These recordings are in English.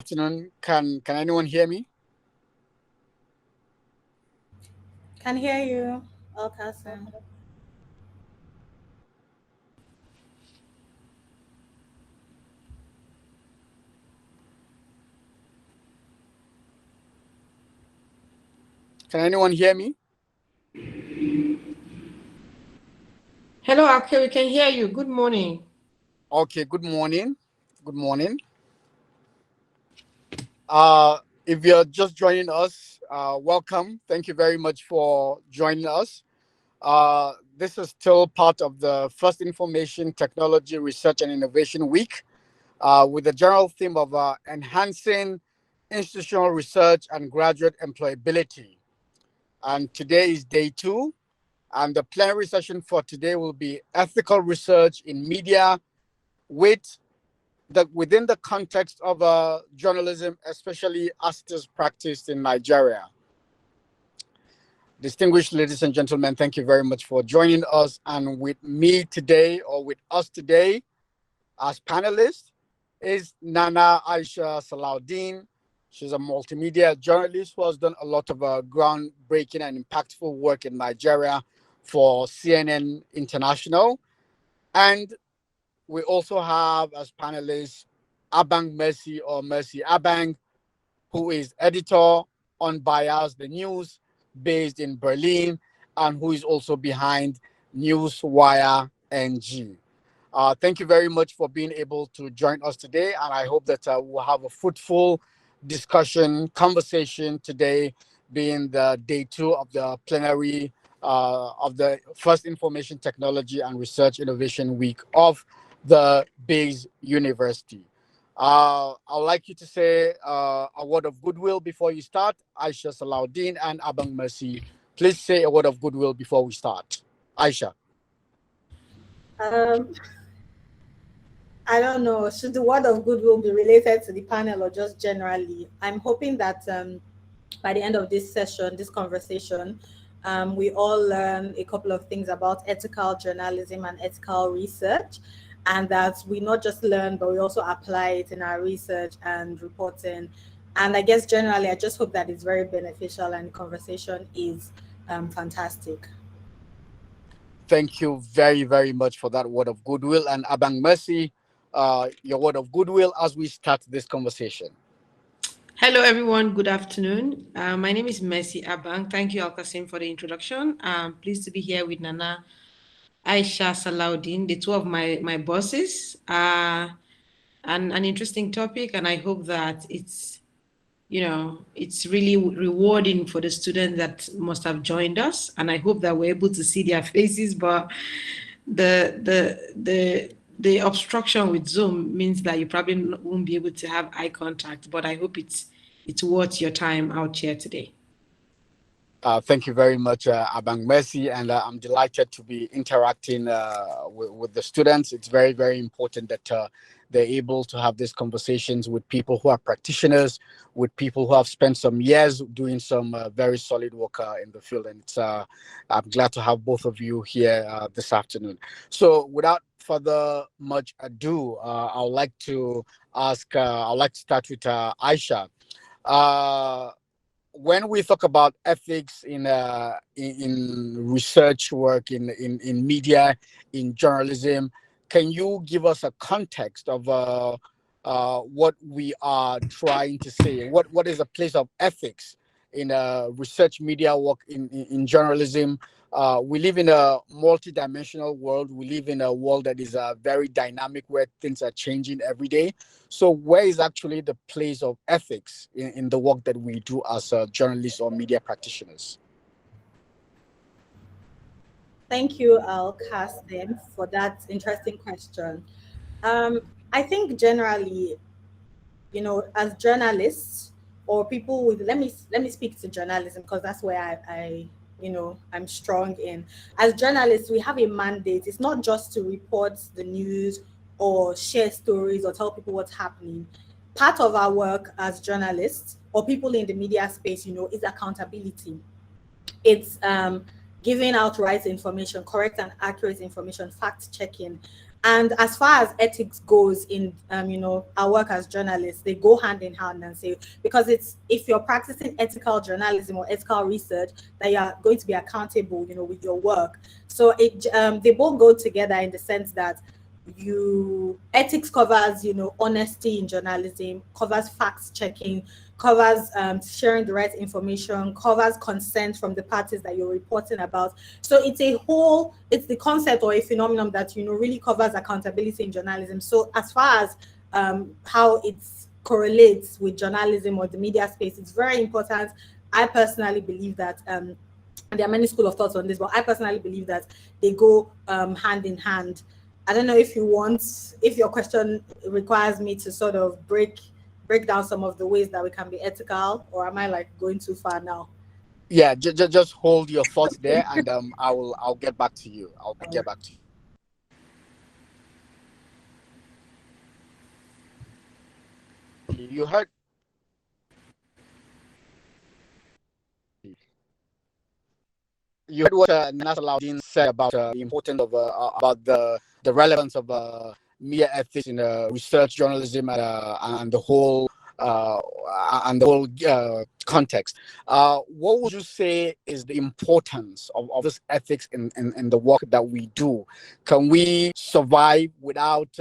Afternoon. Can anyone hear me? Can hear you, Alkassim. Can anyone hear me? Hello, Ake, we can hear you. Good morning. Okay. Good morning. Good morning. If you're just joining us, welcome. Thank you very much for joining us. This is still part of the First Information Technology Research and Innovation Week, with the general theme of enhancing institutional research and graduate employability. And today is day two. And the plenary session for today will be ethical research in media with within the context of journalism, especially as it is practiced in Nigeria. Distinguished ladies and gentlemen, thank you very much for joining us. And with me today, or with us today, as panelists, is Nana Aisha Salaudeen. She's a multimedia journalist who has done a lot of groundbreaking and impactful work in Nigeria for CNN International. And we also have as panelists Abang Mercy, or Mercy Abang, who is editor on Bias the News based in Berlin, and who is also behind Newswire NG. Thank you very much for being able to join us today, and I hope that we'll have a fruitful conversation today, being the day two of the plenary of the First Information Technology and Research Innovation Week of the Bayes University. I'd like you to say a word of goodwill before you start. Aisha Salaudeen and Abang Mercy, please say a word of goodwill before we start. Aisha. Um, I don't know. Should the word of goodwill be related to the panel or just generally? I'm hoping that by the end of this session, this conversation, we all learn a couple of things about ethical journalism and ethical research, and that we not just learn, but we also apply it in our research and reporting. And I guess generally, I just hope that it's very beneficial and the conversation is fantastic. Thank you very, very much for that word of goodwill. And Abang Mercy, your word of goodwill as we start this conversation. Hello, everyone. Good afternoon. My name is Mercy Abang. Thank you, Alkassim, for the introduction. I'm pleased to be here with Nana Aisha Salaudeen, the two of my bosses. An interesting topic, and I hope that it's really rewarding for the students that must have joined us, and I hope that we're able to see their faces. But the obstruction with Zoom means that you probably won't be able to have eye contact. But I hope it's worth your time out here today. Thank you very much, Abang Mercy, and I'm delighted to be interacting with the students. It's very, very important that they're able to have these conversations with people who are practitioners, with people who have spent some years doing some very solid work in the field. And I'm glad to have both of you here this afternoon. So, without further much ado, I'd like to start with Aisha. Uh, when we talk about ethics in research work in media, in journalism, can you give us a context of what we are trying to say? What is the place of ethics in research media work in journalism? We live in a multi-dimensional world. We live in a world that is very dynamic, where things are changing every day. So, where is actually the place of ethics in the work that we do as journalists or media practitioners? Thank you, Al Kasim, for that interesting question. Um, I think generally, as journalists or people with let me speak to journalism because that's where I'm strong in. As journalists, we have a mandate. It's not just to report the news or share stories or tell people what's happening. Part of our work as journalists or people in the media space, is accountability. It's giving out right information, correct and accurate information, fact checking. And as far as ethics goes in, our work as journalists, they go hand in hand and say, because it's, if you're practicing ethical journalism or ethical research, that you are going to be accountable, with your work. So they both go together in the sense that ethics covers, honesty in journalism, covers facts checking, covers sharing the right information, covers consent from the parties that you're reporting about. So it's the concept or a phenomenon that really covers accountability in journalism. So as far as how it correlates with journalism or the media space, it's very important. I personally believe that and there are many school of thoughts on this, but I personally believe that they go hand in hand. I don't know if your question requires me to sort of break down some of the ways that we can be ethical, or am I like going too far now? Yeah, just hold your thoughts there, and I'll get back to you. I'll get back to you. You heard what Salaudeen said about the importance of about the relevance of media ethics in research journalism and the whole uh, context. What would you say is the importance of this ethics in the work that we do? Can we survive without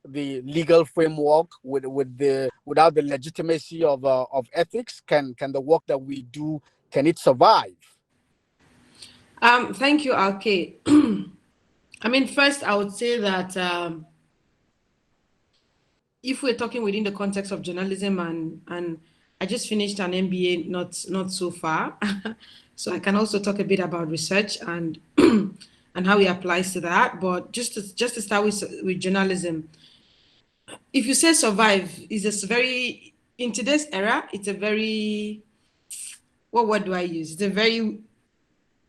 the legal framework, without the legitimacy of ethics? Can the work that we do, can it survive? Thank you, Alke. I mean, first, I would say that if we're talking within the context of journalism, and I just finished an MBA not so far, so I can also talk a bit about research and and how it applies to that. But just to start with journalism, if you say survive, is a very, in today's era, it's a very, what word do I use? It's a very,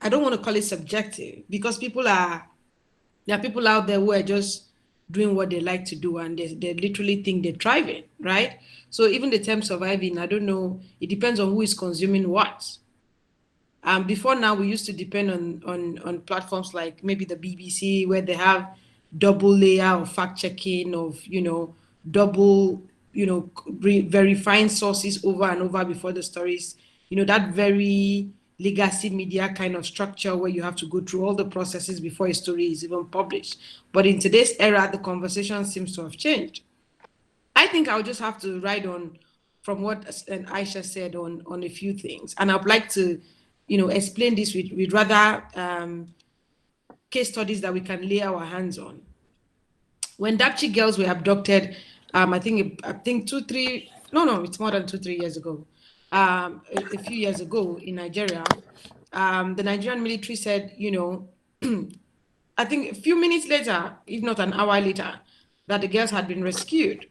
I don't want to call it subjective, because there are people out there who are just doing what they like to do, and they literally think they're thriving, right? So even the term surviving, I don't know, it depends on who is consuming what. Before now, we used to depend on platforms like maybe the BBC, where they have double layer of fact checking, of double verifying sources over and over before the stories. That very legacy media kind of structure where you have to go through all the processes before a story is even published. But in today's era, the conversation seems to have changed. I think I'll just have to ride on from what Aisha said on a few things. And I'd like to, explain this with rather case studies that we can lay our hands on. When Dapchi girls were abducted, I think it's more than 2-3 years ago, a few years ago in Nigeria, the Nigerian military said, I think a few minutes later, if not an hour later, that the girls had been rescued.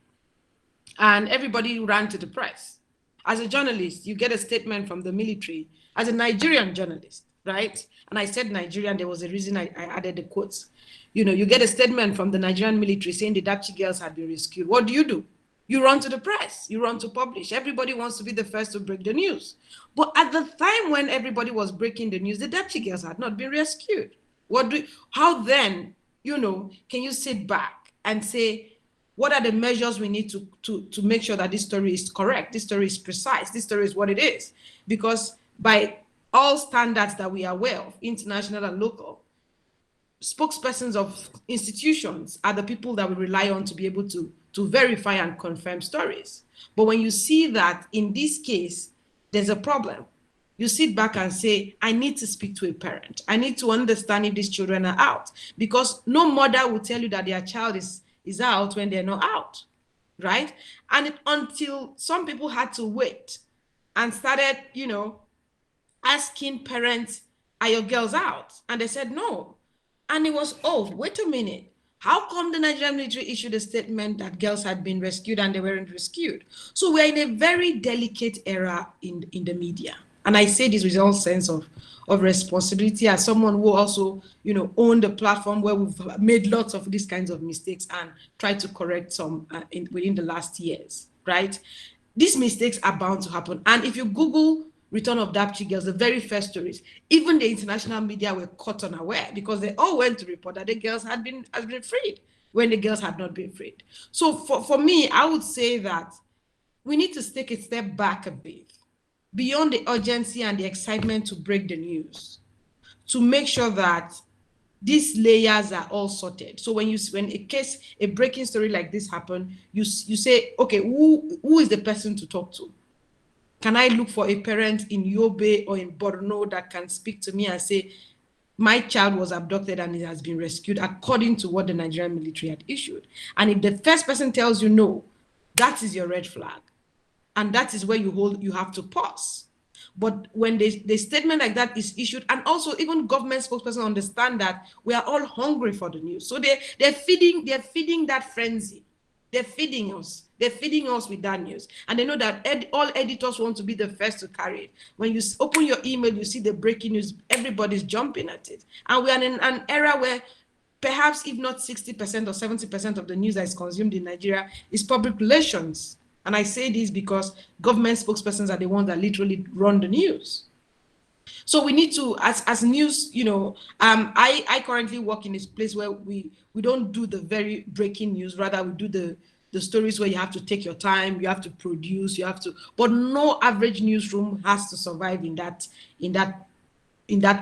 And everybody ran to the press. As a journalist, you get a statement from the military, as a Nigerian journalist, right? And I said Nigerian, there was a reason I added the quotes. You get a statement from the Nigerian military saying the Dapchi girls had been rescued. What do? You run to the press, you run to publish. Everybody wants to be the first to break the news. But at the time when everybody was breaking the news, the Dapchi girls had not been rescued. How then, can you sit back and say, what are the measures we need to make sure that this story is correct, this story is precise, this story is what it is? Because by all standards that we are aware of, international and local, spokespersons of institutions are the people that we rely on to be able to verify and confirm stories. But when you see that in this case, there's a problem, you sit back and say, I need to speak to a parent. I need to understand if these children are out, because no mother will tell you that their child is out when they're not out, right? And until some people had to wait and started, asking parents, are your girls out? And they said no. And it was, oh, wait a minute. How come the Nigerian military issued a statement that girls had been rescued and they weren't rescued? So we're in a very delicate era in the media. And I say this with all sense of responsibility as someone who also, owned a platform where we've made lots of these kinds of mistakes and tried to correct some within the last years, right? These mistakes are bound to happen. And if you Google return of Dapchi girls, the very first stories, even the international media were caught unaware because they all went to report that the girls had been freed when the girls had not been freed. So for me, I would say that we need to take a step back a bit, beyond the urgency and the excitement to break the news, to make sure that these layers are all sorted. So when a breaking story like this happen, you say, okay, who is the person to talk to? Can I look for a parent in Yobe or in Borno that can speak to me and say, my child was abducted and it has been rescued according to what the Nigerian military had issued? And if the first person tells you no, that is your red flag. And that is where you have to pause. But when the statement like that is issued, and also even government spokespersons understand that we are all hungry for the news. So they're feeding that frenzy. They're feeding us. They're feeding us with that news. And they know that all editors want to be the first to carry it. When you open your email, you see the breaking news, everybody's jumping at it. And we are in an era where perhaps if not 60% or 70% of the news that is consumed in Nigeria is public relations. And I say this because government spokespersons are the ones that literally run the news. So we need to, as news, I currently work in this place where we don't do the very breaking news. Rather, we do the stories where you have to take your time, you have to produce, but no average newsroom has to survive in that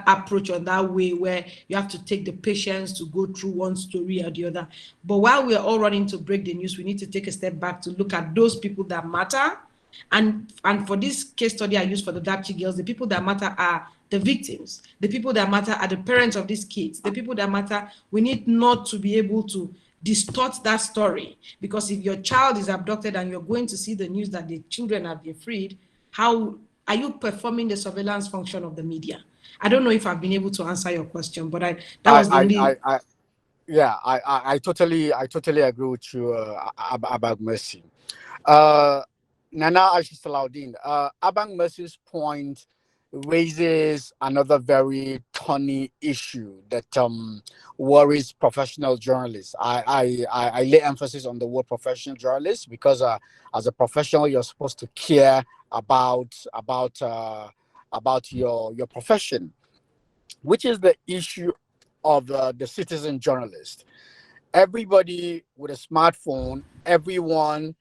approach or that way where you have to take the patience to go through one story or the other. But while we're all running to break the news, we need to take a step back to look at those people that matter. And for this case study I used for the Dapchi girls, the people that matter are the victims. The people that matter are the parents of these kids. The people that matter, we need not to be able to distort that story. Because if your child is abducted and you're going to see the news that the children have been freed, how are you performing the surveillance function of the media? I don't know if I've been able to answer your question, but I totally agree with you about Mercy. Nana Aisha Salaudeen, Abang Mercy's point raises another very thorny issue that worries professional journalists. I lay emphasis on the word professional journalists because as a professional, you're supposed to care about your profession, which is the issue of the citizen journalist. Everybody with a smartphone, everyone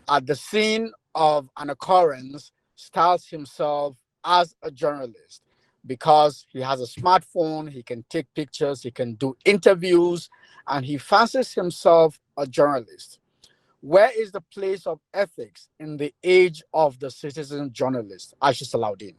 at the scene of an occurrence styles himself as a journalist because he has a smartphone, he can take pictures, he can do interviews, and he fancies himself a journalist. Where is the place of ethics in the age of the citizen journalist? Aisha Salaudeen.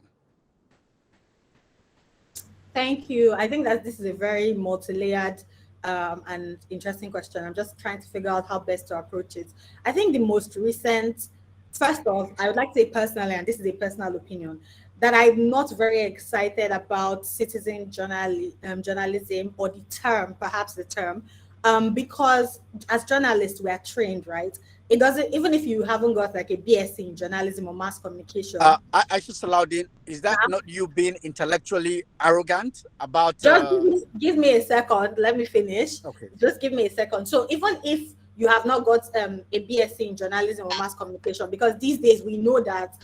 Thank you. I think that this is a very multi-layered and interesting question. I'm just trying to figure out how best to approach it. I think the most recent, first off, I would like to say personally, and this is a personal opinion, that I'm not very excited about citizen journalism or perhaps the term, because as journalists, we are trained, right? It doesn't, even if you haven't got like a BSc in journalism or mass communication. Aisha Salaudeen, is that not you being intellectually arrogant about? Just give me a second. Let me finish. Okay. Just give me a second. So even if you have not got a BSc in journalism or mass communication, because these days we know that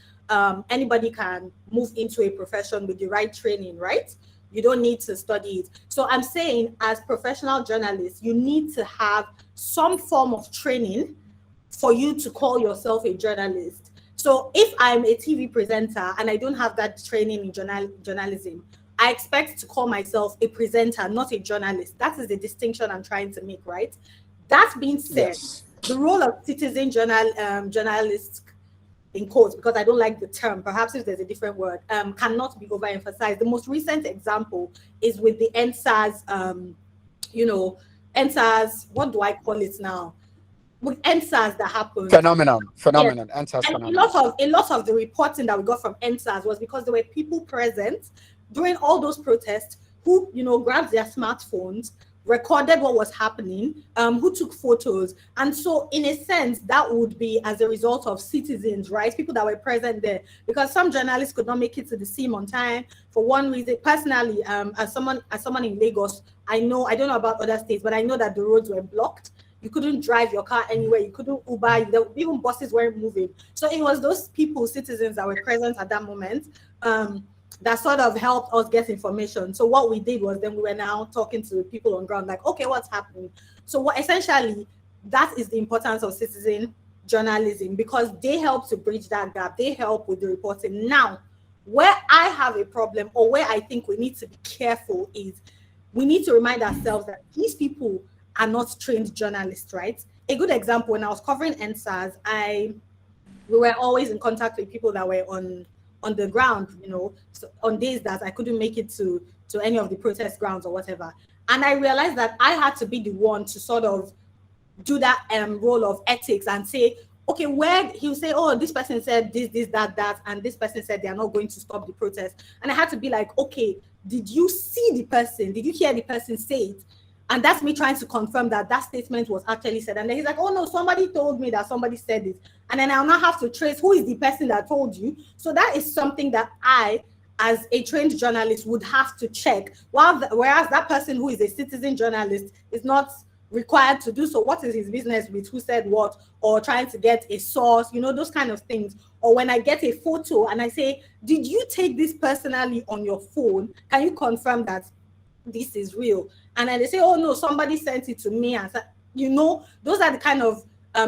anybody can move into a profession with the right training, right? You don't need to study it. So I'm saying as professional journalists, you need to have some form of training for you to call yourself a journalist. So if I'm a TV presenter and I don't have that training in journalism, I expect to call myself a presenter, not a journalist. That is the distinction I'm trying to make, right? That being said, yes, the role of citizen journalists, in quotes, because I don't like the term, perhaps if there's a different word, cannot be overemphasized. The most recent example is with the NSAS, NSAS, what do I call it now? With NSAS that happened. Phenomenon. Yes. NSAS phenomenon. A lot of the reporting that we got from NSAS was because there were people present during all those protests who, grabbed their smartphones, recorded what was happening, who took photos. And so in a sense, that would be as a result of citizens, right? People that were present there, because some journalists could not make it to the scene on time for one reason. Personally, as someone in Lagos, I don't know about other states, but I know that the roads were blocked. You couldn't drive your car anywhere. You couldn't Uber. Even buses weren't moving. So it was those people, citizens that were present at that moment, that sort of helped us get information. So what we did was then we were now talking to people on ground, like, okay, what's happening? So what essentially, that is the importance of citizen journalism, because they help to bridge that gap. They help with the reporting. Now, where I have a problem, or where I think we need to be careful, is we need to remind ourselves that these people are not trained journalists, right? A good example, when I was covering NSAS, we were always in contact with people that were on the ground, so on days that I couldn't make it to any of the protest grounds or whatever. And I realized that I had to be the one to sort of do that role of ethics and say, okay, where he'll say, oh, this person said this, that, and this person said they are not going to stop the protest. And I had to be like, okay, did you see the person? Did you hear the person say it? And that's me trying to confirm that statement was actually said. And then he's like, oh no, somebody told me that somebody said it. And then I'll now have to trace who is the person that told you. So that is something that I, as a trained journalist, would have to check. Whereas that person who is a citizen journalist is not required to do so. What is his business with who said what, or trying to get a source, those kind of things. Or when I get a photo and I say, did you take this personally on your phone? Can you confirm that this is real? And then they say, oh no, somebody sent it to me. And those are the kind of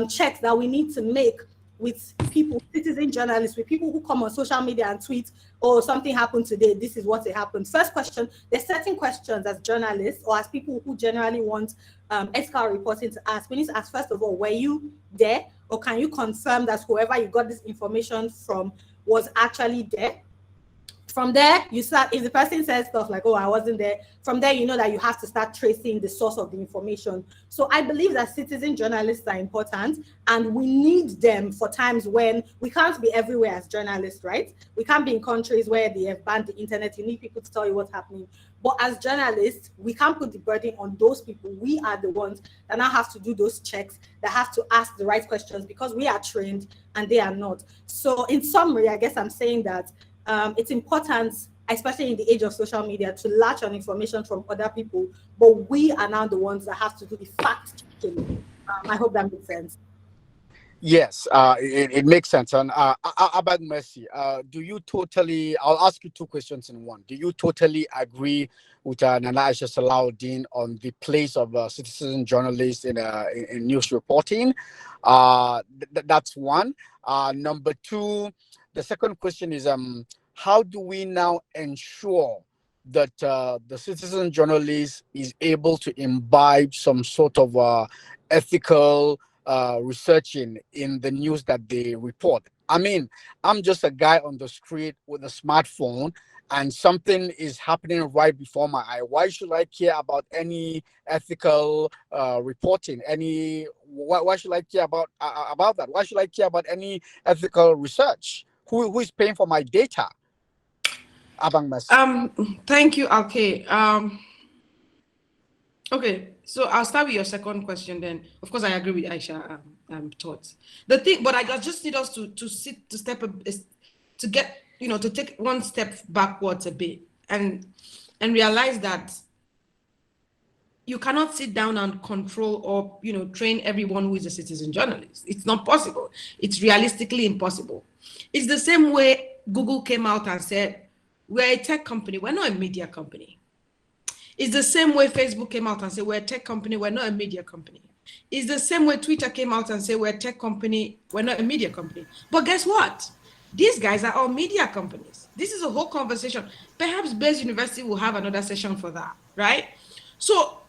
checks that we need to make with people, citizen journalists, with people who come on social media and tweet, oh, something happened today, this is what happened. First question, there's certain questions as journalists or as people who generally want ethical reporting to ask. We need to ask, first of all, were you there? Or can you confirm that whoever you got this information from was actually there? From there, you start, if the person says stuff like, oh, I wasn't there, from there, you know that you have to start tracing the source of the information. So I believe that citizen journalists are important, and we need them for times when we can't be everywhere as journalists, right? We can't be in countries where they have banned the internet. You need people to tell you what's happening. But as journalists, we can't put the burden on those people. We are the ones that now have to do those checks, that have to ask the right questions, because we are trained and they are not. So in summary, I guess I'm saying that it's important, especially in the age of social media, to latch on information from other people, but we are now the ones that have to do the fact checking. I hope that makes sense. Yes, it makes sense. And Abang Mercy, do you totally, I'll ask you two questions in one. Do you totally agree with Nana Aisha Salaudeen on the place of citizen journalists in news reporting? That's one. Number two, the second question is, how do we now ensure that the citizen journalist is able to imbibe some sort of ethical researching in the news that they report? I mean, I'm just a guy on the street with a smartphone and something is happening right before my eye. Why should I care about any ethical reporting? Why should I care about that? Why should I care about any ethical research? Who is paying for my data? Abang Mas. Thank you, okay. Okay, so I'll start with your second question then. Of course, I agree with Aisha thoughts. The thing, but I just need us to take one step backwards a bit and realize that you cannot sit down and control or train everyone who is a citizen journalist. It's not possible. It's realistically impossible. It's the same way Google came out and said, we're a tech company, we're not a media company. It's the same way Facebook came out and said, we're a tech company, we're not a media company. It's the same way Twitter came out and said, we're a tech company, we're not a media company. But guess what? These guys are all media companies. This is a whole conversation. Perhaps Blaze University will have another session for that, right? So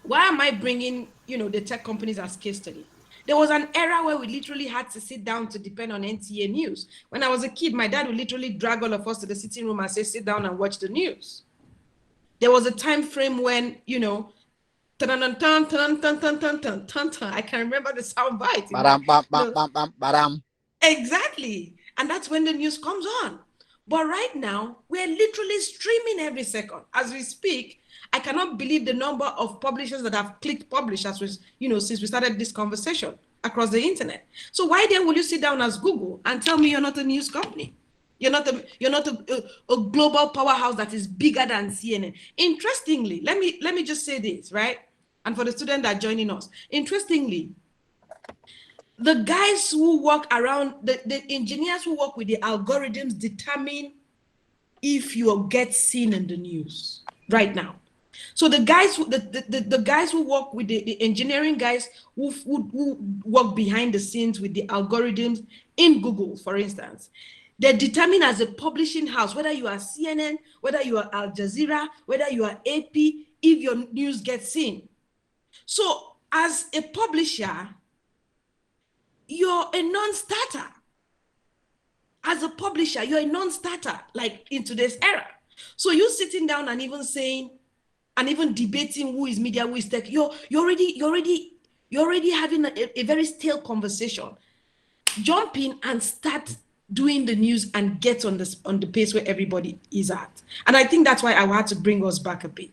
why am I bringing, the tech companies as case study? There was an era where we literally had to sit down to depend on NTA news. When I was a kid, my dad would literally drag all of us to the sitting room and say, sit down and watch the news. There was a time frame when, I can remember the sound bite. Exactly. And that's when the news comes on. But right now, we're literally streaming every second. As we speak, I cannot believe the number of publishers that have clicked publish as we, since we started this conversation across the internet. So why then will you sit down as Google and tell me you're not a news company? You're not a global powerhouse that is bigger than CNN. Interestingly, let me just say this, right? and for the students that are joining us. Interestingly, the guys who work around, the engineers who work with the algorithms determine if you get seen in the news right now. So the guys, the guys who work with the engineering guys who work behind the scenes with the algorithms in Google, for instance, they determine as a publishing house, whether you are CNN, whether you are Al Jazeera, whether you are AP, if your news gets seen. So as a publisher, you're a non-starter. As a publisher, you're a non-starter, like in today's era. So you sitting down and even saying, and even debating who is media, who is tech, you're already having a very stale conversation. Jump in and start doing the news and get on the pace where everybody is at. And I think that's why I had to bring us back a bit.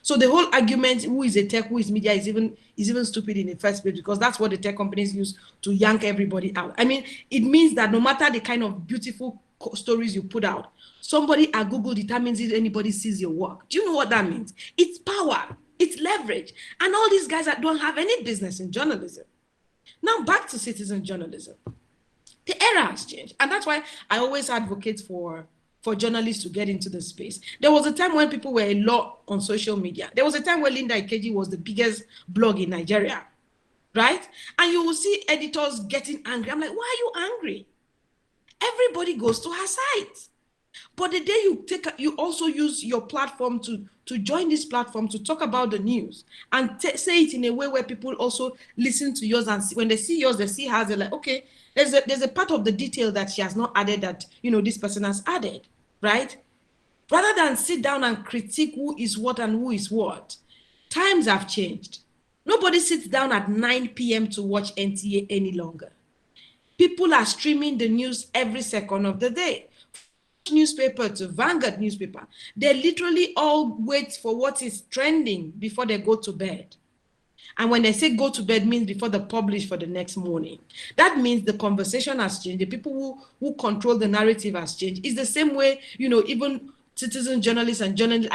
So the whole argument, who is a tech, who is media, is even stupid in the first place, because that's what the tech companies use to yank everybody out. I mean, it means that no matter the kind of beautiful stories you put out, somebody at Google determines if anybody sees your work. Do you know what that means? It's power, it's leverage. And all these guys that don't have any business in journalism. Now back to citizen journalism. The era has changed. And that's why I always advocate for journalists to get into the space. There was a time when people were a lot on social media. There was a time where Linda Ikeji was the biggest blog in Nigeria, right? And you will see editors getting angry. I'm like, why are you angry? Everybody goes to her site. But the day you also use your platform to join this platform to talk about the news and say it in a way where people also listen to yours, and when they see yours, they see hers, they're like, okay, there's a part of the detail that she has not added that, this person has added, right? Rather than sit down and critique who is what and who is what, times have changed. Nobody sits down at 9 p.m. to watch NTA any longer. People are streaming the news every second of the day. Newspaper to Vanguard newspaper, they literally all wait for what is trending before they go to bed. And when they say go to bed, means before they publish for the next morning. That means the conversation has changed. The people who control the narrative has changed. It's the same way, even citizen journalists and journalists,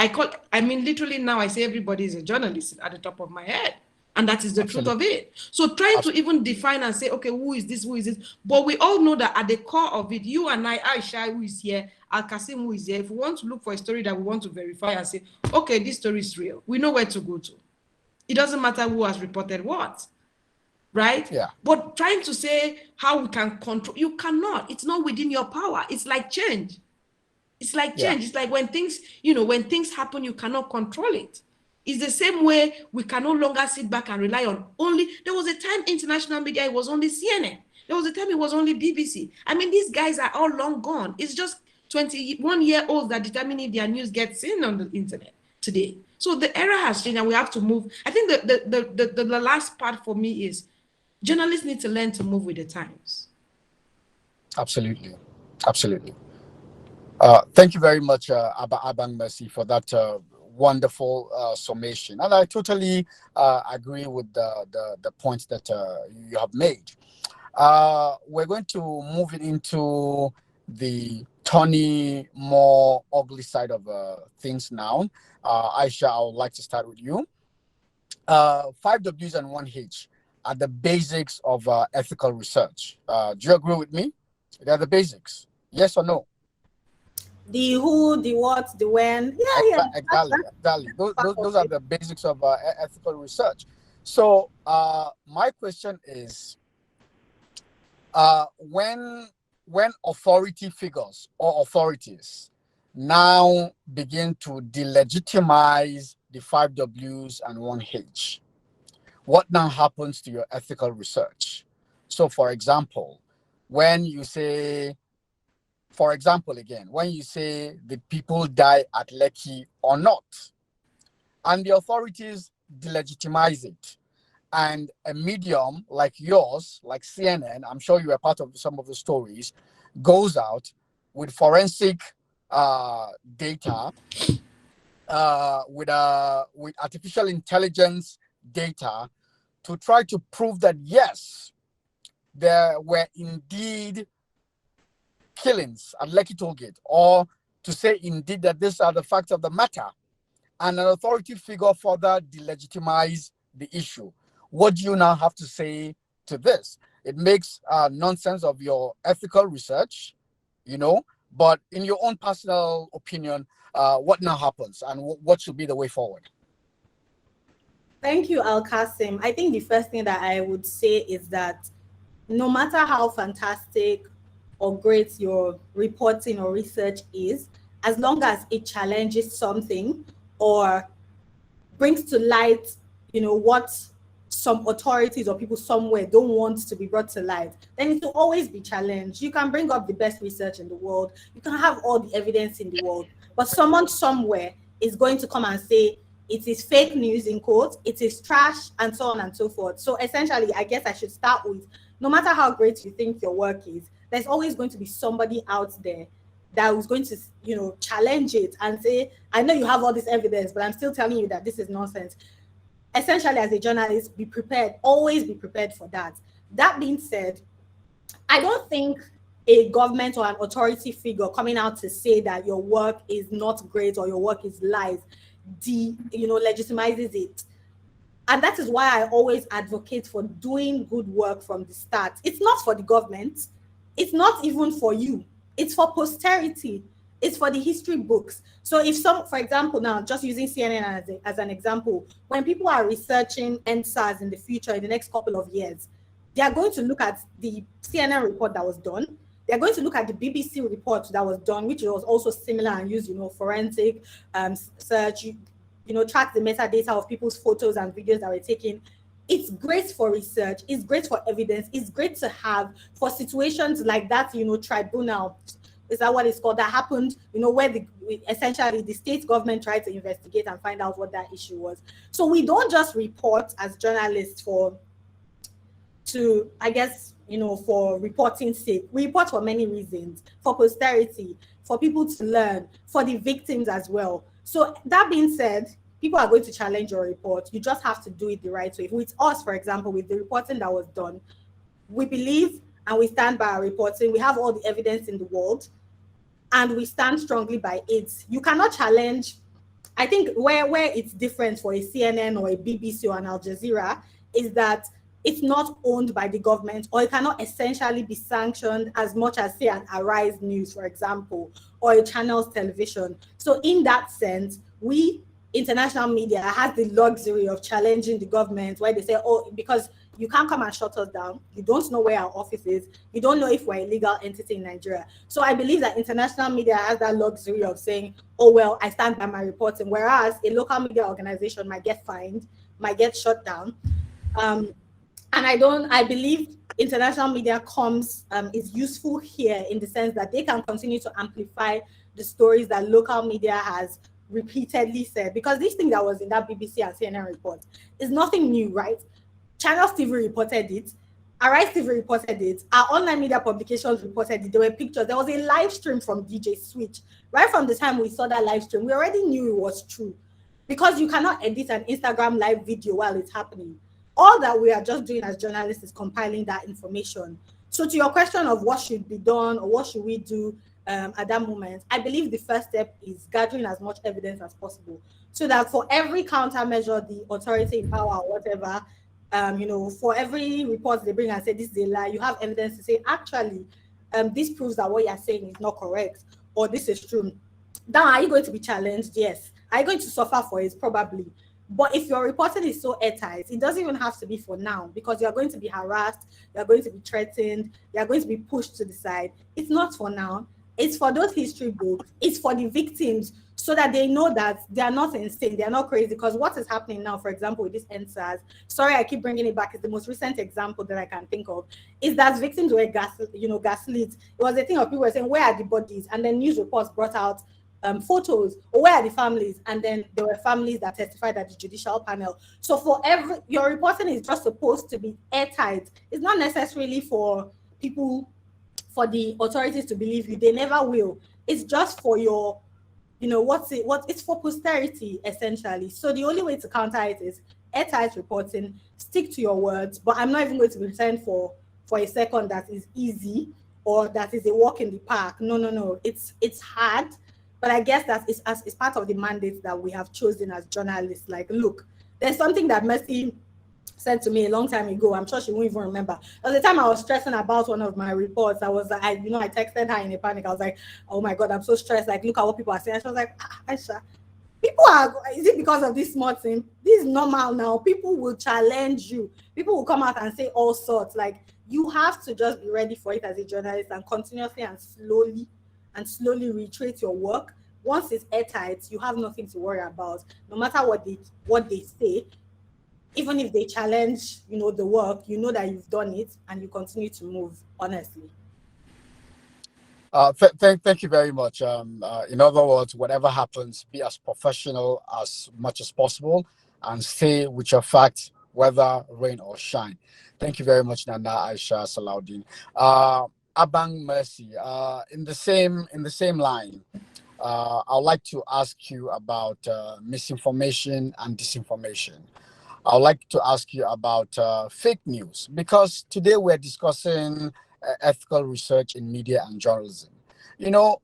literally now I say everybody is a journalist at the top of my head. And that is the truth of it. So trying to even define and say, okay, who is this? But we all know that at the core of it, you and I, Aisha, who is here, Alkassim, who is here, if we want to look for a story that we want to verify and say, okay, this story is real, we know where to go to. It doesn't matter who has reported what, right? Yeah. But trying to say how we can control, you cannot. It's not within your power. It's like change. It's like change. Yeah. It's like when things happen, you cannot control it. It's the same way we can no longer sit back and rely on only. There was a time international media, it was only CNN. There was a time it was only BBC. I mean, these guys are all long gone. It's just 21-year-olds that determine if their news gets seen on the internet today. So the era has changed and we have to move. I think the last part for me is journalists need to learn to move with the times. Absolutely. Absolutely. Thank you very much, Abang Mercy, for that wonderful summation, and I totally agree with the points that you have made. We're going to move it into the Tony more ugly side of things now. Aisha, I would like to start with you. 5 Ws and 1 H are the basics of ethical research. Do you agree with me? They're the basics. Yes or no? The who, the what, the when. Yeah. Exactly. Those are the basics of ethical research. So my question is, when authority figures or authorities now begin to delegitimize the 5 Ws and 1 H, what now happens to your ethical research? So for example, when you say the people die at Lekki or not, and the authorities delegitimize it, and a medium like yours, like CNN, I'm sure you were part of some of the stories, goes out with forensic data, with artificial intelligence data, to try to prove that yes, there were indeed killings at Lekki Tollgate, or to say indeed that these are the facts of the matter, and an authority figure further delegitimize the issue. What do you now have to say to this? It makes nonsense of your ethical research, but in your own personal opinion, what now happens and what should be the way forward? Thank you, Alkassim. I think the first thing that I would say is that no matter how fantastic or great your reporting or research is, as long as it challenges something or brings to light, what some authorities or people somewhere don't want to be brought to light, then it will always be challenged. You can bring up the best research in the world, you can have all the evidence in the world, but someone somewhere is going to come and say it is fake news in quotes, it is trash, and so on and so forth. So essentially, I guess I should start with, no matter how great you think your work is, there's always going to be somebody out there that was going to, challenge it and say, I know you have all this evidence, but I'm still telling you that this is nonsense. Essentially, as a journalist, be prepared, always be prepared for that. That being said, I don't think a government or an authority figure coming out to say that your work is not great or your work is lies, legitimizes it. And that is why I always advocate for doing good work from the start. It's not for the government. It's not even for you. It's for posterity. It's for the history books. So if for example, now just using CNN as an example, when people are researching NSAS in the future, in the next couple of years, they are going to look at the CNN report that was done. They're going to look at the BBC report that was done, which was also similar and used, forensic search, track the metadata of people's photos and videos that were taken. It's great for research. It's great for evidence. It's great to have for situations like that, tribunal. Is that what it's called? That happened, where essentially the state government tried to investigate and find out what that issue was. So we don't just report as journalists for reporting's sake. We report for many reasons, for posterity, for people to learn, for the victims as well. So that being said, people are going to challenge your report. You just have to do it the right way. With us, for example, with the reporting that was done, we believe and we stand by our reporting. We have all the evidence in the world and we stand strongly by it. You cannot challenge. I think where it's different for a CNN or a BBC or an Al Jazeera is that it's not owned by the government, or it cannot essentially be sanctioned as much as, say, an Arise News, for example, or a Channel's television. So in that sense, international media has the luxury of challenging the government, where they say, oh, because you can't come and shut us down. You don't know where our office is. You don't know if we're a legal entity in Nigeria. So I believe that international media has that luxury of saying, oh, well, I stand by my reporting, whereas a local media organization might get fined, might get shut down. And I believe international media is useful here in the sense that they can continue to amplify the stories that local media has repeatedly said, because this thing that was in that BBC and CNN report is nothing new, right? Channels TV reported it, Arise TV reported it, our online media publications reported it. There were pictures. There was a live stream from DJ Switch. Right from the time we saw that live stream, we already knew it was true, because you cannot edit an Instagram live video while it's happening. All that we are just doing as journalists is compiling that information. So to your question of what should be done or what should we do at that moment, I believe the first step is gathering as much evidence as possible, so that for every countermeasure the authority in power or whatever, for every report they bring and say this is a lie, you have evidence to say, actually, this proves that what you're saying is not correct, or this is true. Now, are you going to be challenged? Yes. Are you going to suffer for it? Probably. But if your reporting is so airtight, it doesn't even have to be for now, because you're going to be harassed, you're going to be threatened, you're going to be pushed to the side. It's not for now. It's for those history books. It's for the victims, so that they know that they are not insane, they are not crazy. Because what is happening now, for example, with this NSAS, sorry, I keep bringing it back, it's the most recent example that I can think of, is that victims were gaslit. It was a thing of people were saying, where are the bodies? And then news reports brought out photos, or where are the families? And then there were families that testified at the judicial panel. So your reporting is just supposed to be airtight. It's not necessarily for people, for the authorities to believe you. They never will. It's just for your, it's for posterity, essentially. So the only way to counter it is airtight reporting, stick to your words. But I'm not even going to pretend for a second that is easy or that is a walk in the park. No. It's hard. But I guess that is part of the mandate that we have chosen as journalists. Like, look, there's something that Mercy said to me a long time ago. I'm sure she won't even remember. There was a time I was stressing about one of my reports. I texted her in a panic. I was like, oh my God, I'm so stressed. Like, look at what people are saying. She was like, Aisha, people are, is it because of this small thing? This is normal now. People will challenge you. People will come out and say all sorts. Like, you have to just be ready for it as a journalist and continuously and slowly reiterate your work. Once it's airtight, you have nothing to worry about. No matter what they say, even if they challenge, the work, you know that you've done it and you continue to move, honestly. Thank you very much. In other words, whatever happens, be as professional as much as possible and stay with your facts, whether rain or shine. Thank you very much, Nana Aisha Salaudeen. Abang Mercy, in the same line, I'd like to ask you about misinformation and disinformation. I'd like to ask you about fake news because today we're discussing ethical research in media and journalism.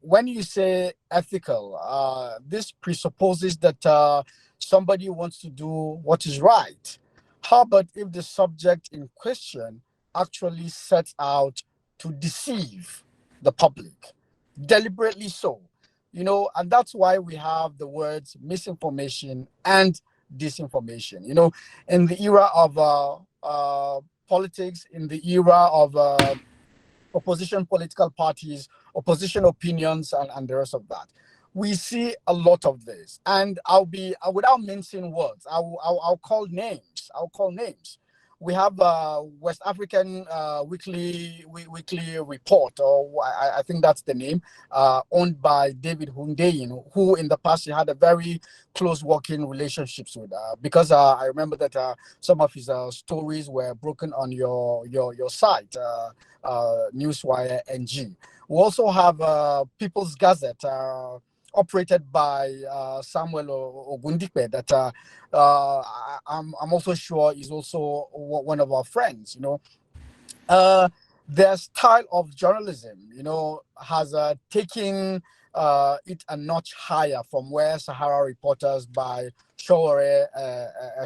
When you say ethical, this presupposes that somebody wants to do what is right. How about if the subject in question actually sets out to deceive the public, deliberately so? And that's why we have the words misinformation and disinformation. In the era of politics, in the era of opposition political parties, opposition opinions, and the rest of that. We see a lot of this, and without mincing words, I'll call names. We have West African weekly report, or I think that's the name, owned by David Hundeyin, who in the past he had a very close working relationships with, because I remember that some of his stories were broken on your site, Newswire NG. We also have People's Gazette, operated by Samuel Ogundipe, that I'm also sure is also one of our friends. Their style of journalism, has taken it a notch higher from where Sahara Reporters by Showore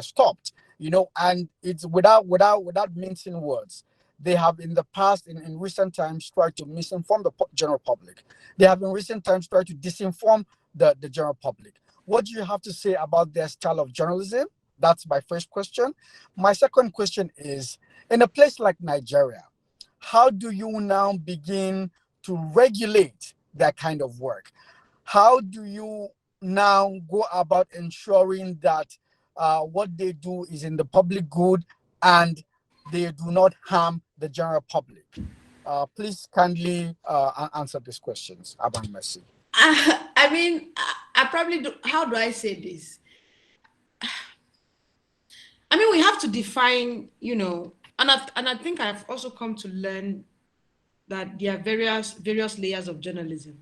stopped. And it's without mincing words. They have in the past, in recent times, tried to misinform the general public. They have in recent times tried to disinform the general public. What do you have to say about their style of journalism? That's my first question. My second question is, in a place like Nigeria, how do you now begin to regulate that kind of work? How do you now go about ensuring that what they do is in the public good and they do not harm the general public? Please kindly answer these questions, Abang Mercy. I mean, I probably do. How do I say this? I mean, we have to define, and I think I've also come to learn that there are various layers of journalism,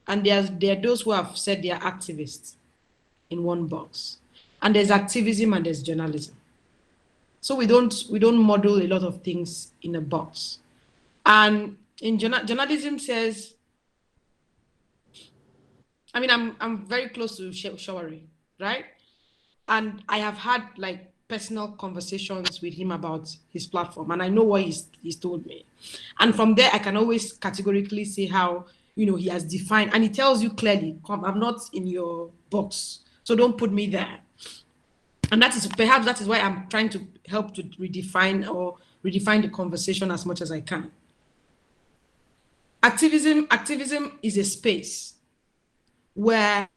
and there are those who have said they are activists in one box, and there's activism and there's journalism. So we don't model a lot of things in a box. And in journalism says, I mean, I'm very close to Shawari, right? And I have had like personal conversations with him about his platform, and I know what he's told me. And from there, I can always categorically say how, he has defined, and he tells you clearly, I'm not in your box, so don't put me there. And that is why I'm trying to help to redefine the conversation as much as I can. Activism is a space where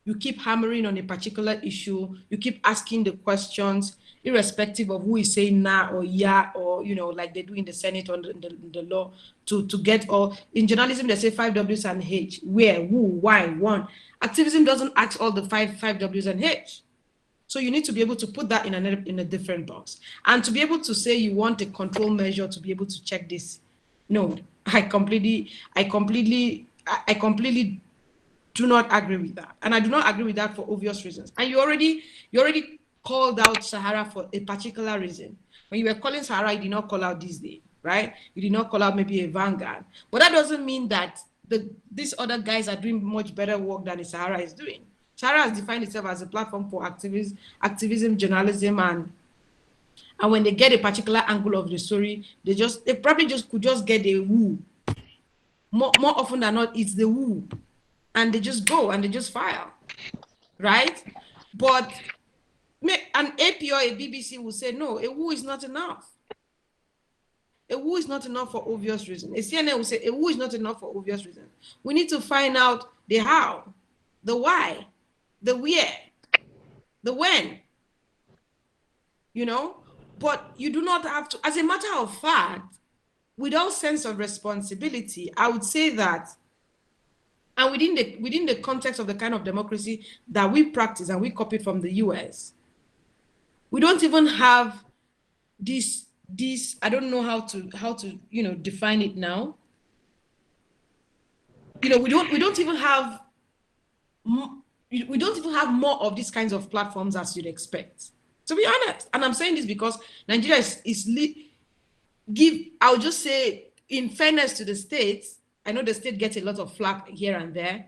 you keep hammering on a particular issue, you keep asking the questions, irrespective of who is saying nah or yeah, or like they do in the Senate or the law, to get, or in journalism they say 5 W's and H, where, who, why, when. Activism doesn't ask all the five W's and H. So you need to be able to put that in a different box. And to be able to say you want a control measure to be able to check this, no, I completely do not agree with that. And I do not agree with that for obvious reasons. And you already called out Sahara for a particular reason. When you were calling Sahara, you did not call out this day, right? You did not call out maybe a Vanguard. But that doesn't mean that these other guys are doing much better work than the Sahara is doing. Sahara has defined itself as a platform for activism, journalism, And when they get a particular angle of the story, they probably could just get a woo. More often than not, it's the woo. And they just go and they just file, right? But an AP or a BBC will say, no, a woo is not enough. A woo is not enough for obvious reasons. A CNN will say, a woo is not enough for obvious reasons. We need to find out the how, the why, the where, the when, But you do not have to, as a matter of fact, with all sense of responsibility, I would say that, and within the context of the kind of democracy that we practice and we copy from the US, we don't even have this I don't know how to define it now. We don't even have more of these kinds of platforms as you'd expect, to be honest. And I'm saying this because Nigeria I'll just say, in fairness to the states, I know the state gets a lot of flack here and there.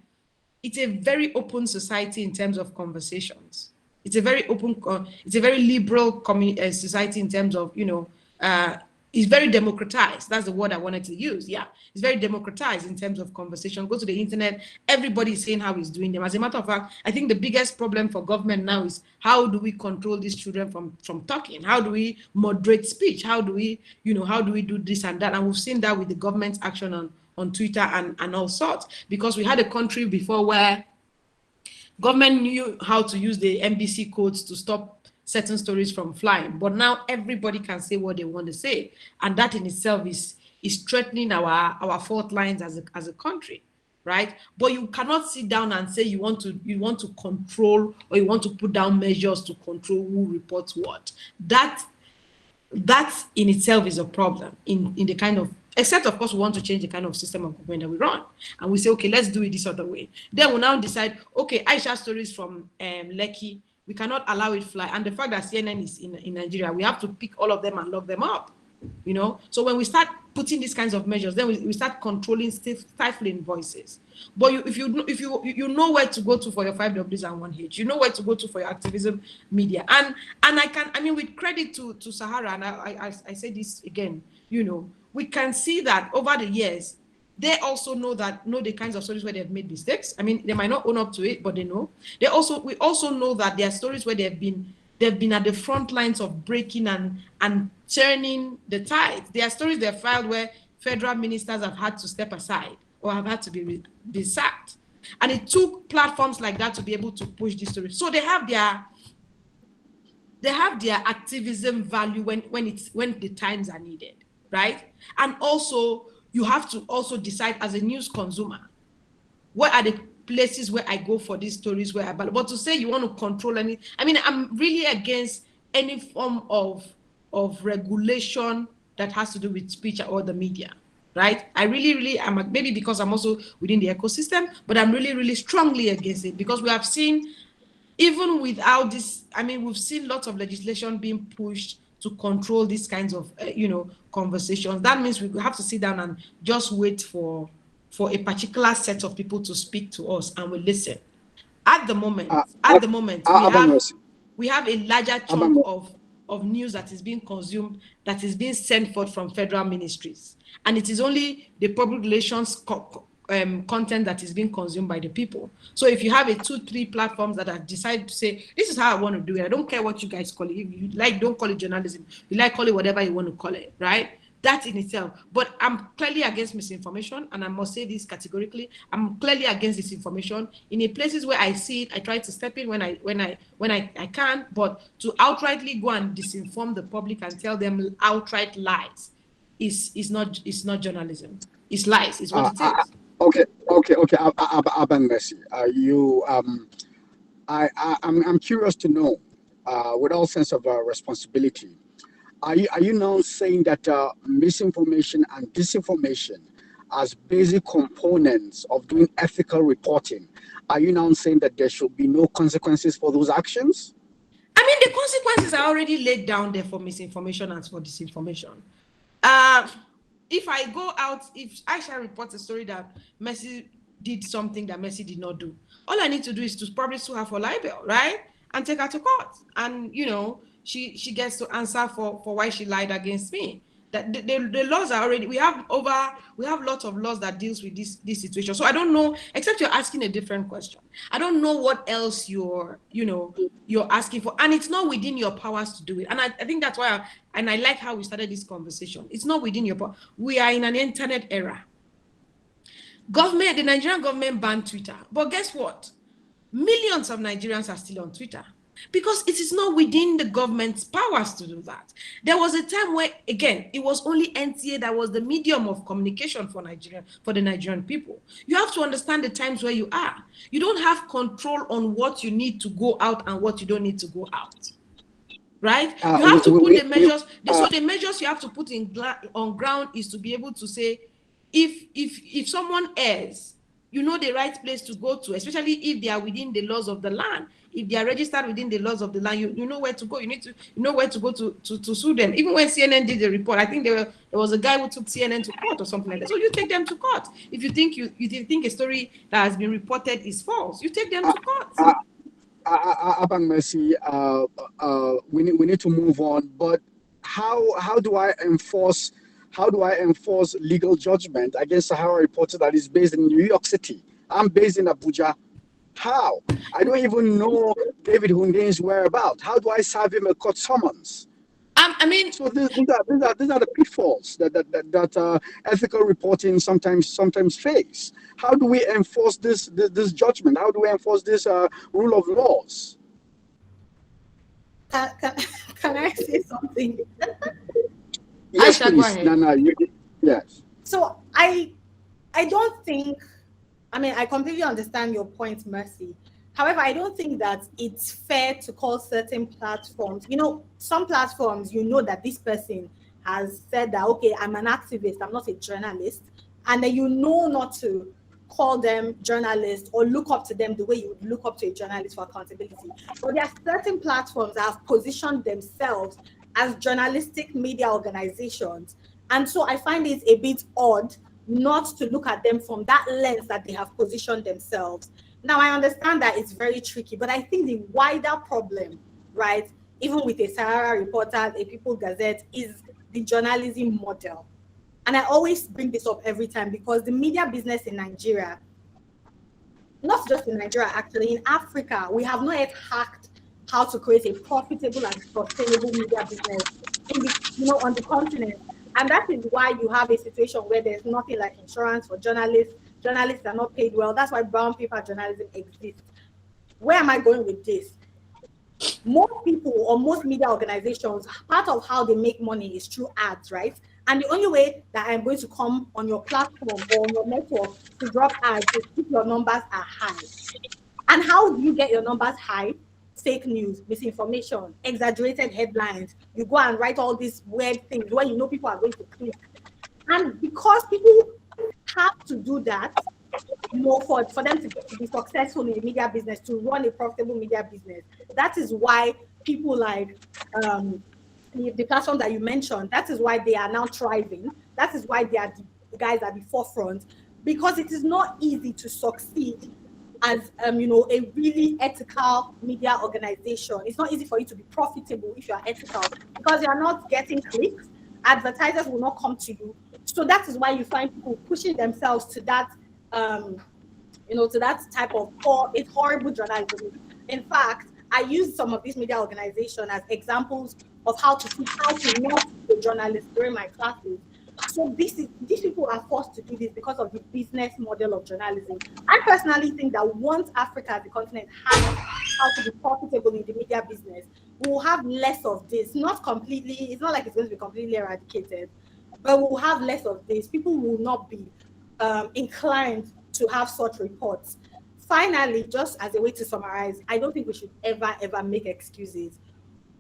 It's a very open society in terms of conversations. It's a very open, it's a very liberal society in terms of, it's very democratized. That's the word I wanted to use. Yeah, it's very democratized in terms of conversation. Go to the internet, everybody is saying how he's doing them. As a matter of fact, I think the biggest problem for government now is how do we control these children from talking? How do we moderate speech? How do we do this and that? And we've seen that with the government's action on Twitter and all sorts, because we had a country before where government knew how to use the NBC codes to stop certain stories from flying, but now everybody can say what they want to say, and that in itself is threatening our fault lines as a country, right? But you cannot sit down and say you want to control, or you want to put down measures to control who reports what. That in itself is a problem in the kind of, except of course we want to change the kind of system of government that we run, and we say, okay, let's do it this other way. Then we'll now decide, okay, Aisha stories from Lekki, we cannot allow it fly. And the fact that CNN is in Nigeria, we have to pick all of them and lock them up, So when we start putting these kinds of measures, then we start controlling, stifling voices. But if you know where to go to for your 5Ws and 1H, you know where to go to for your activism media. And with credit to Sahara, and I say this again, we can see that over the years, they also know the kinds of stories where they've made mistakes. I mean, they might not own up to it, but they know. We also know that there are stories where they've been at the front lines of breaking and turning the tide. There are stories they've filed where federal ministers have had to step aside or have had to be sacked. And it took platforms like that to be able to push these stories. So they have their activism value when the times are needed, right? And also, you have to also decide as a news consumer, what are the places where I go for these stories where but to say you want to control I'm really against any form of regulation that has to do with speech or the media, right? I really am, maybe because I'm also within the ecosystem, but I'm really, really strongly against it, because we have seen, even without this, we've seen lots of legislation being pushed to control these kinds of, conversations. That means we have to sit down and just wait for a particular set of people to speak to us, and we listen. At the moment, we have a larger chunk of news that is being consumed, that is being sent forth from federal ministries, and it is only the public relations content that is being consumed by the people. So if you have 2-3 platforms that have decided to say, this is how I want to do it, I don't care what you guys call it. If you like, don't call it journalism. You like, call it whatever you want to call it, right? That in itself. But I'm clearly against misinformation, and I must say this categorically. I'm clearly against disinformation. In the places where I see it, I try to step in when I can, but to outrightly go and disinform the public and tell them outright lies is not journalism. It's lies. It's what it is. Okay. Abang Messi, I'm curious to know, with all sense of responsibility, are you now saying that misinformation and disinformation as basic components of doing ethical reporting? Are you now saying that there should be no consequences for those actions? The consequences are already laid down there for misinformation and for disinformation. If I go out, if Aisha reports a story that Messi did something that Messi did not do, all I need to do is to probably sue her for libel, right? And take her to court. And, she gets to answer for why she lied against me. That the laws are already, we have lots of laws that deals with this situation. So I don't know, except you're asking a different question. I don't know what else you're asking for, and it's not within your powers to do it. And I think that's why I like how we started this conversation. It's not within your power. We are in an internet era. The Nigerian government banned Twitter, but guess what? Millions of Nigerians are still on Twitter, because it is not within the government's powers to do that. There was a time where, again, it was only NTA that was the medium of communication for the Nigerian people. You have to understand the times where you are. You don't have control on what you need to go out and what you don't need to go out. Right? You have to put the measures. So the measures you have to put on ground is to be able to say, if someone else, you know the right place to go to, especially if they are within the laws of the land. If they are registered within the laws of the land, you know where to go. You need to know where to go to sue them. Even when CNN did the report, I think there was a guy who took CNN to court or something like that. So you take them to court. If you think you think a story that has been reported is false, you take them to court. Abang Mercy, we need to move on. But how do I enforce legal judgment against Sahara reporter that is based in New York City? I'm based in Abuja. How? I don't even know David Hunde's whereabouts. How do I serve him a court summons? I mean, so these are the pitfalls that ethical reporting sometimes face. How do we enforce this judgment? How do we enforce this rule of laws? Can I say something? Yes, Aisha, please. Nana, yes. So I don't think, I completely understand your point, Mercy. However, I don't think that it's fair to call certain platforms, some platforms, that this person has said that, okay, I'm an activist, I'm not a journalist, and then not to call them journalists or look up to them the way you would look up to a journalist for accountability. But there are certain platforms that have positioned themselves as journalistic media organizations. And so I find it a bit odd not to look at them from that lens that they have positioned themselves. Now, I understand that it's very tricky, but I think the wider problem, right, even with a Sahara Reporter, a People Gazette, is the journalism model. And I always bring this up every time because the media business in Nigeria, not just in Nigeria, actually, in Africa, we have not yet hacked how to create a profitable and sustainable media business on the continent. And that is why you have a situation where there's nothing like insurance for journalists. Journalists are not paid well. That's why brown paper journalism exists. Where am I going with this? Most people or most media organizations, part of how they make money is through ads, right? And the only way that I'm going to come on your platform or on your network to drop ads is if your numbers are high. And how do you get your numbers high? Fake news, misinformation, exaggerated headlines. You go and write all these weird things where people are going to click. And because people have to do that, for them to be successful in the media business, to run a profitable media business, that is why people like the platform that you mentioned, that is why they are now thriving. That is why they are the guys at the forefront, because it is not easy to succeed as a really ethical media organization. It's not easy for you to be profitable if you are ethical, because you are not getting clicks. Advertisers will not come to you. So that is why you find people pushing themselves to that, to that type of it's horrible journalism. In fact, I use some of these media organizations as examples of how to not be a journalist during my classes. So these people are forced to do this because of the business model of journalism. I personally think that once Africa as a continent has how to be profitable in the media business, we will have less of this. Not completely, it's not like it's going to be completely eradicated, but we'll have less of this. People will not be inclined to have such reports. Finally, just as a way to summarize, I don't think we should ever make excuses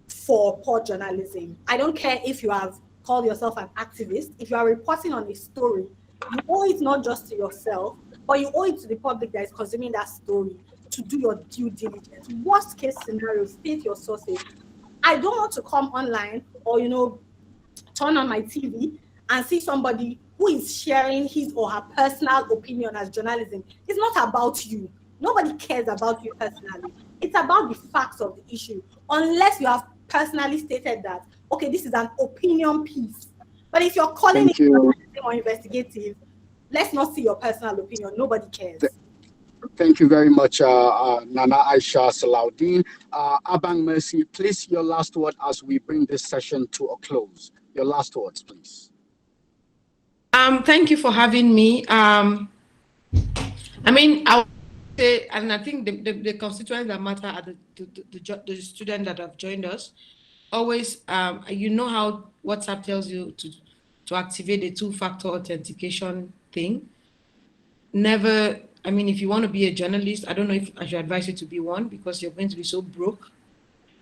for poor journalism. I don't care if you have called yourself an activist. If you are reporting on a story, you owe it not just to yourself, but you owe it to the public that is consuming that story to do your due diligence. Worst case scenario, state your sources. I don't want to come online or, turn on my TV and see somebody who is sharing his or her personal opinion as journalism. It's not about you. Nobody cares about you personally. It's about the facts of the issue. Unless you have personally stated that, okay, this is an opinion piece. But if you're calling Thank it you. or investigative, let's not see your personal opinion. Nobody cares. Thank you very much, Nana Aisha Salaudeen. Abang Mercy, please, your last word as we bring this session to a close. Your last words, please. Thank you for having me. I mean, I would say, and I think the constituents that matter are the students that have joined us. Always, you know how WhatsApp tells you to activate the two-factor authentication thing. Never, I mean, if you want to be a journalist, I don't know if I should advise you to be one because you're going to be so broke.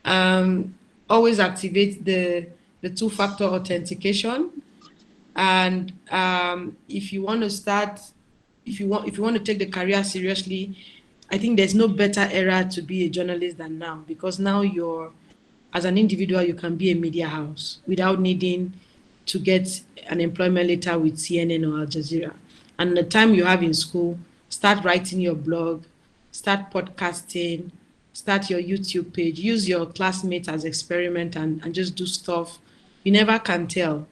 Always activate the two-factor authentication. And if you want to start, if you want to take the career seriously, I think there's no better era to be a journalist than now, because now as an individual, you can be a media house without needing to get an employment letter with CNN or Al Jazeera. And the time you have in school, start writing your blog, start podcasting, start your YouTube page, use your classmates as experiment and just do stuff. You never can tell.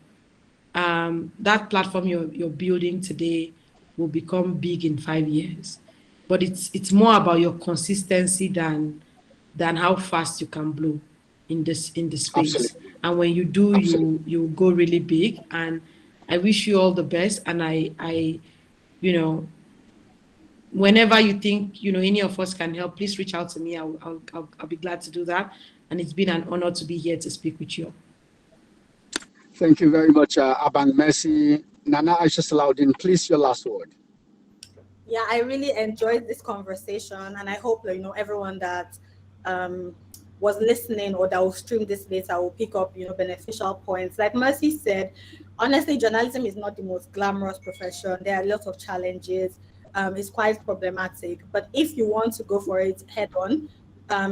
That platform you're building today will become big in 5 years. But it's more about your consistency than how fast you can blow in the space. Absolutely. And when you do, Absolutely. you go really big. And I wish you all the best. And I whenever you think any of us can help, please reach out to me. I'll be glad to do that. And it's been an honor to be here to speak with you. Thank you very much, Abang Mercy. Nana Aisha Salaudeen, please, your last word. Yeah, I really enjoyed this conversation, and I hope everyone that was listening or that will stream this later will pick up beneficial points. Like Mercy said, honestly, journalism is not the most glamorous profession. There are lots of challenges. It's quite problematic, but if you want to go for it head on,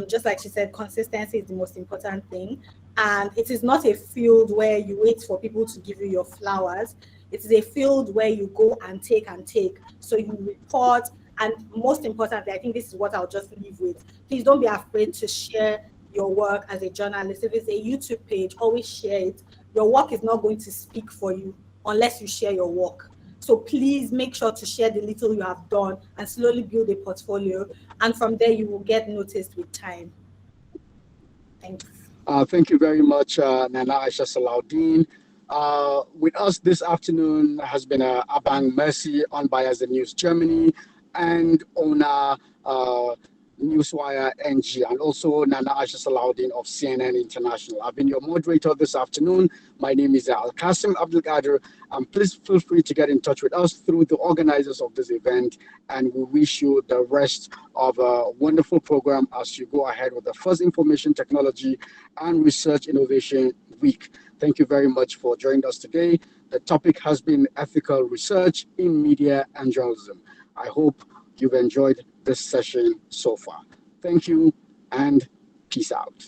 just like she said, consistency is the most important thing. And it is not a field where you wait for people to give you your flowers. It is a field where you go and take. So you report, and most importantly, I think this is what I'll just leave with. Please don't be afraid to share your work as a journalist. If it's a YouTube page, always share it. Your work is not going to speak for you unless you share your work. So please make sure to share the little you have done and slowly build a portfolio. And from there, you will get noticed with time. Thanks. Thank you very much, Nana Aisha Salaudeen. With us this afternoon has been Abang Mercy, Unbias the News Germany, and Ona Newswire NG, and also Nana Aisha Salaudeen of CNN International. I've been your moderator this afternoon. My name is Alkassim Abdulkadir, and please feel free to get in touch with us through the organizers of this event, and we wish you the rest of a wonderful program as you go ahead with the first Information Technology and Research Innovation Week. Thank you very much for joining us today. The topic has been ethical research in media and journalism. I hope you've enjoyed this session so far. Thank you and peace out.